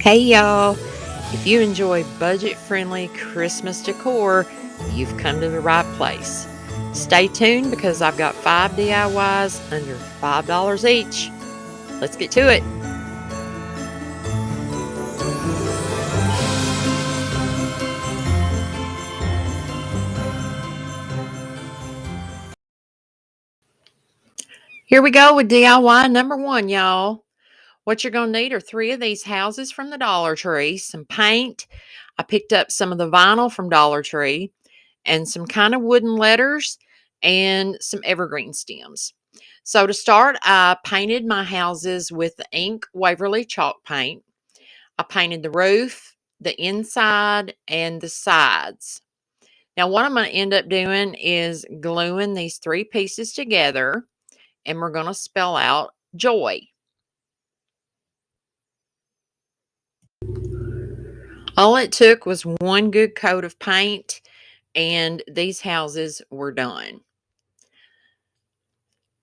Hey y'all, if you enjoy budget-friendly Christmas decor, you've come to the right place. Stay tuned because I've got 5 DIYs under $5 each. Let's get to it. Here we go with DIY number 1, y'all. What you're going to need are 3 of these houses from the Dollar Tree, some paint. I picked up some of the vinyl from Dollar Tree and some kind of wooden letters and some evergreen stems. So to start, I painted my houses with the ink Waverly chalk paint. I painted the roof, the inside, and the sides. Now, what I'm going to end up doing is gluing these 3 pieces together, and we're going to spell out joy. All it took was one good coat of paint, and these houses were done.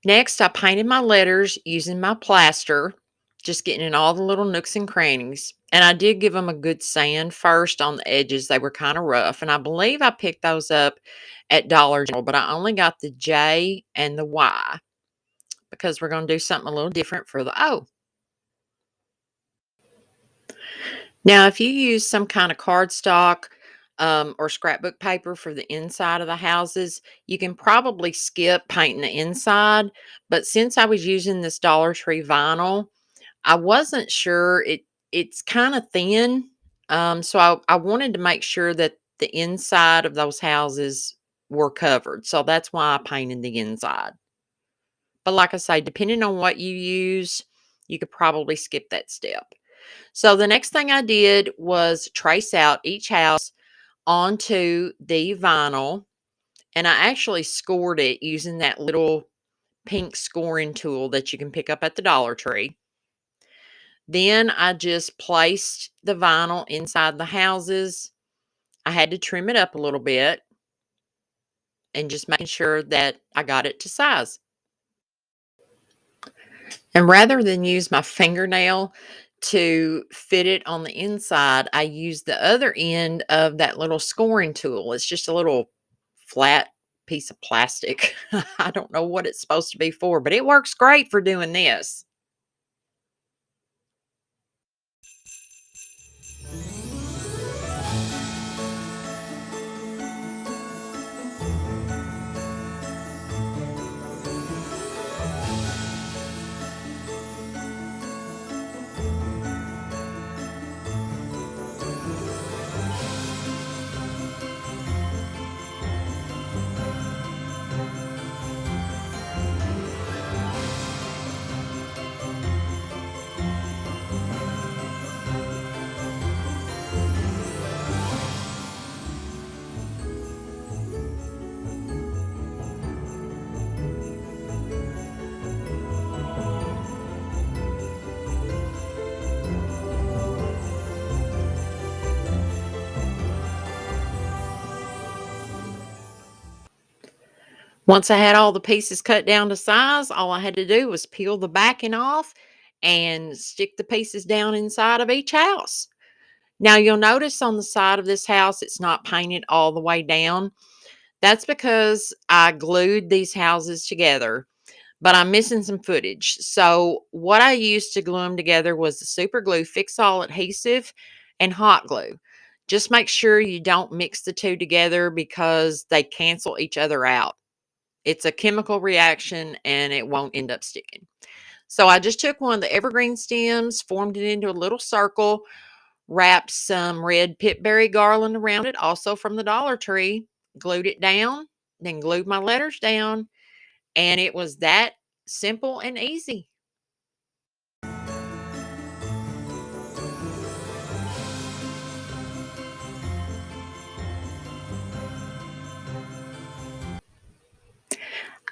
Next, I painted my letters using my plaster, just getting in all the little nooks and crannies. And I did give them a good sand first on the edges. They were kind of rough. And I believe I picked those up at Dollar General, but I only got the J and the Y because we're going to do something a little different for the O. Now, if you use some kind of cardstock or scrapbook paper for the inside of the houses, you can probably skip painting the inside. But since I was using this Dollar Tree vinyl, I wasn't sure. It's kind of thin, so I wanted to make sure that the inside of those houses were covered. So that's why I painted the inside. But like I say, depending on what you use, you could probably skip that step. So the next thing I did was trace out each house onto the vinyl, and I actually scored it using that little pink scoring tool that you can pick up at the Dollar Tree. Then I just placed the vinyl inside the houses. I had to trim it up a little bit and just making sure that I got it to size. And rather than use my fingernail to fit it on the inside, I used the other end of that little scoring tool. It's just a little flat piece of plastic. I don't know what it's supposed to be for, but it works great for doing this. Once I had all the pieces cut down to size, all I had to do was peel the backing off and stick the pieces down inside of each house. Now, you'll notice on the side of this house, it's not painted all the way down. That's because I glued these houses together, but I'm missing some footage. So, what I used to glue them together was the super glue fix all adhesive and hot glue. Just make sure you don't mix the two together because they cancel each other out. It's a chemical reaction and it won't end up sticking. So I just took one of the evergreen stems, formed it into a little circle, wrapped some red pipberry garland around it, also from the Dollar Tree, glued it down, then glued my letters down, and it was that simple and easy.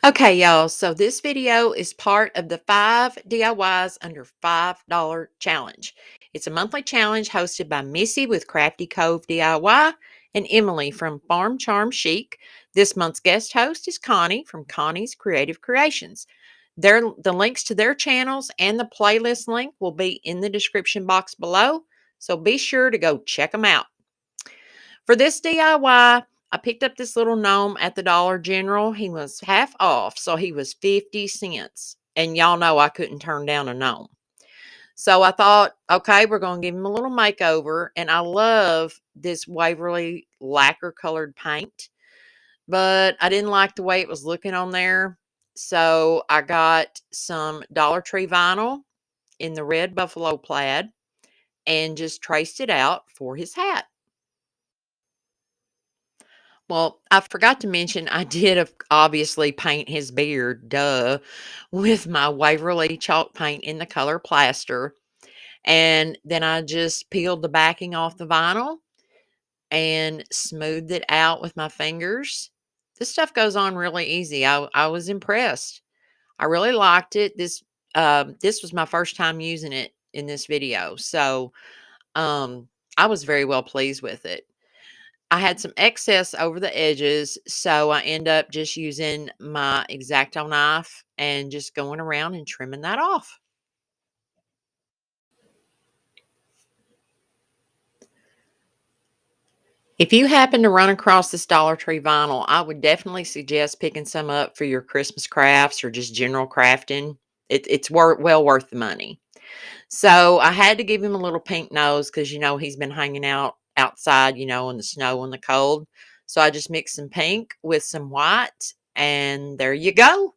Okay, y'all. So this video is part of the 5 DIYs under $5 challenge. It's a monthly challenge hosted by Missy with Crafty Cove DIY and Emily from Farm Charm Chic. This month's guest host is Connie from Connie's Creative Creations. The links to their channels and the playlist link will be in the description box below. So be sure to go check them out. For this DIY, I picked up this little gnome at the Dollar General. He was half off, so he was 50 cents. And y'all know I couldn't turn down a gnome. So I thought, okay, we're going to give him a little makeover. And I love this Waverly lacquer colored paint, but I didn't like the way it was looking on there. So I got some Dollar Tree vinyl in the red buffalo plaid and just traced it out for his hat. Well, I forgot to mention I did obviously paint his beard, duh, with my Waverly chalk paint in the color plaster. And then I just peeled the backing off the vinyl and smoothed it out with my fingers. This stuff goes on really easy. I was impressed. I really liked it. This was my first time using it in this video. So I was very well pleased with it. I had some excess over the edges, so I end up just using my X-Acto knife and just going around and trimming that off. If you happen to run across this Dollar Tree vinyl, I would definitely suggest picking some up for your Christmas crafts or just general crafting. It's well worth the money. So I had to give him a little pink nose because, he's been hanging out outside, in the snow and the cold. So I just mixed some pink with some white, and there you go.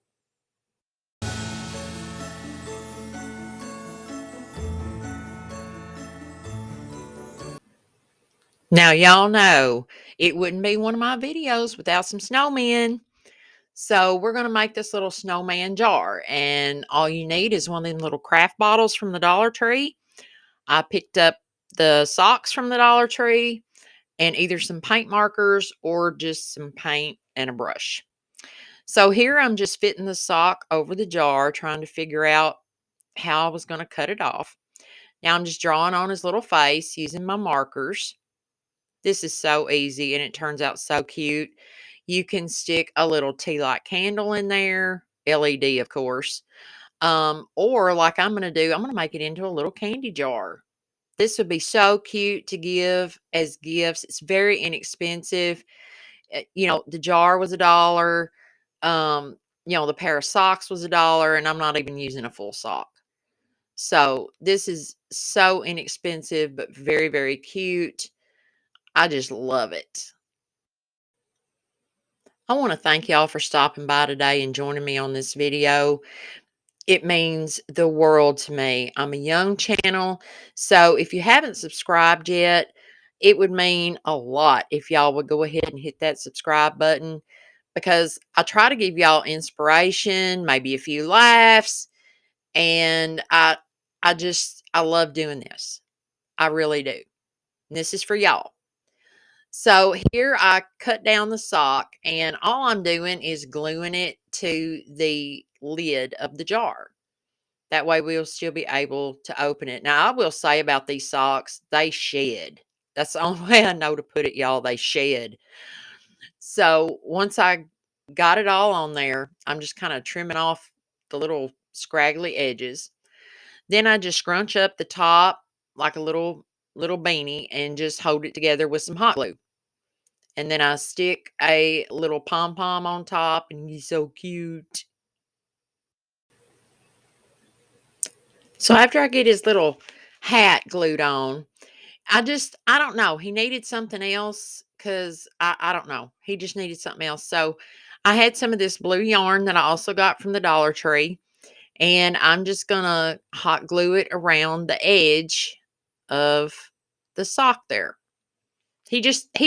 Now, y'all know it wouldn't be one of my videos without some snowmen. So we're going to make this little snowman jar. And all you need is one of them little craft bottles from the Dollar Tree. I picked up the socks from the Dollar Tree and either some paint markers or just some paint and a brush. So here I'm just fitting the sock over the jar, trying to figure out how I was going to cut it off. Now I'm just drawing on his little face using my markers. This is so easy and it turns out so cute. You can stick a little tea light candle in there, LED, of course. Or like I'm going to do, I'm going to make it into a little candy jar. This would be so cute to give as gifts. It's very inexpensive. The jar was $1. The pair of socks was $1, and I'm not even using a full sock. So this is so inexpensive, but very, very cute. I just love it. I want to thank y'all for stopping by today and joining me on this video. It means the world to me. I'm a young channel, so if you haven't subscribed yet, it would mean a lot if y'all would go ahead and hit that subscribe button because I try to give y'all inspiration, maybe a few laughs, and I love doing this. I really do. And this is for y'all. So here I cut down the sock and all I'm doing is gluing it to the lid of the jar. That way we'll still be able to open it. Now I will say about these socks, they shed. That's the only way I know to put it, y'all. They shed. So once I got it all on there, I'm just kind of trimming off the little scraggly edges. Then I just scrunch up the top like a little beanie and just hold it together with some hot glue. And then I stick a little pom-pom on top, and he's so cute. So after I get his little hat glued on, I don't know. He needed something else because I don't know. He just needed something else. So I had some of this blue yarn that I also got from the Dollar Tree, and I'm just going to hot glue it around the edge of the sock there. He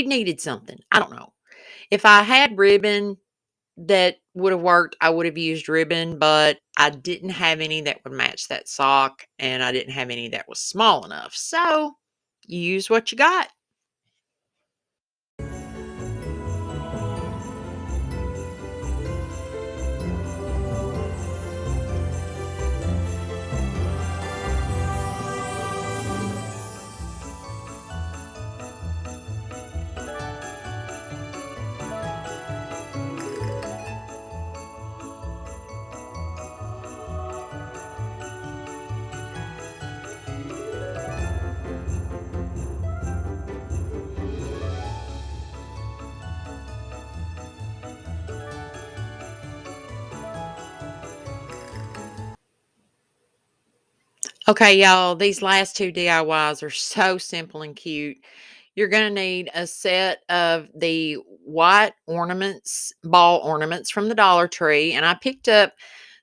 needed something. I don't know. If I had ribbon that would have worked, I would have used ribbon, but I didn't have any that would match that sock, and I didn't have any that was small enough. So you use what you got. Okay, y'all, these last two DIYs are so simple and cute. You're going to need a set of the white ornaments, ball ornaments from the Dollar Tree. And I picked up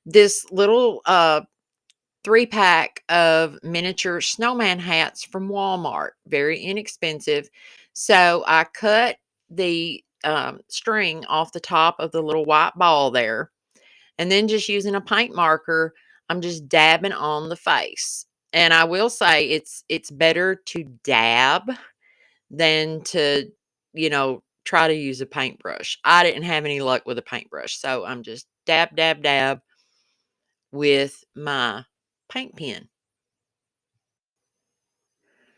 this little 3-pack of miniature snowman hats from Walmart. Very inexpensive. So I cut the string off the top of the little white ball there. And then just using a paint marker, I'm just dabbing on the face. And I will say it's better to dab than to, try to use a paintbrush. I didn't have any luck with a paintbrush, so I'm just dab, dab, dab with my paint pen.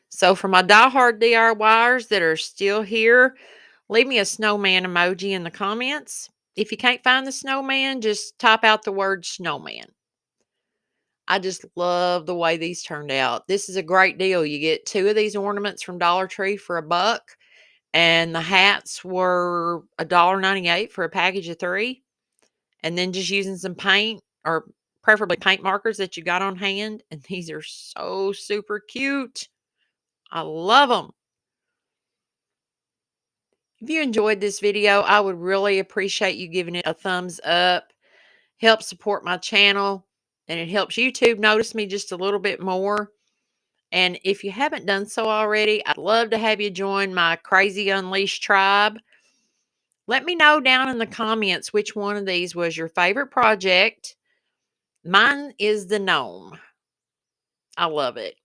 So for my diehard DIYers that are still here, leave me a snowman emoji in the comments. If you can't find the snowman, just type out the word snowman. I just love the way these turned out. This is a great deal. You get 2 of these ornaments from Dollar Tree for $1, and the hats were $1.98 for a package of 3. And then just using some paint, or preferably paint markers that you got on hand, and these are so super cute. I love them. If you enjoyed this video, I would really appreciate you giving it a thumbs up. Help support my channel, and it helps YouTube notice me just a little bit more. And if you haven't done so already, I'd love to have you join my Crazy Unleashed tribe. Let me know down in the comments which one of these was your favorite project. Mine is the gnome. I love it.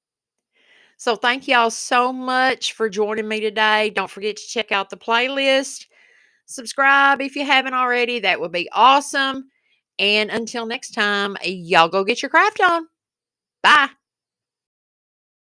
So thank y'all so much for joining me today. Don't forget to check out the playlist. Subscribe if you haven't already. That would be awesome. And until next time, y'all go get your craft on. Bye.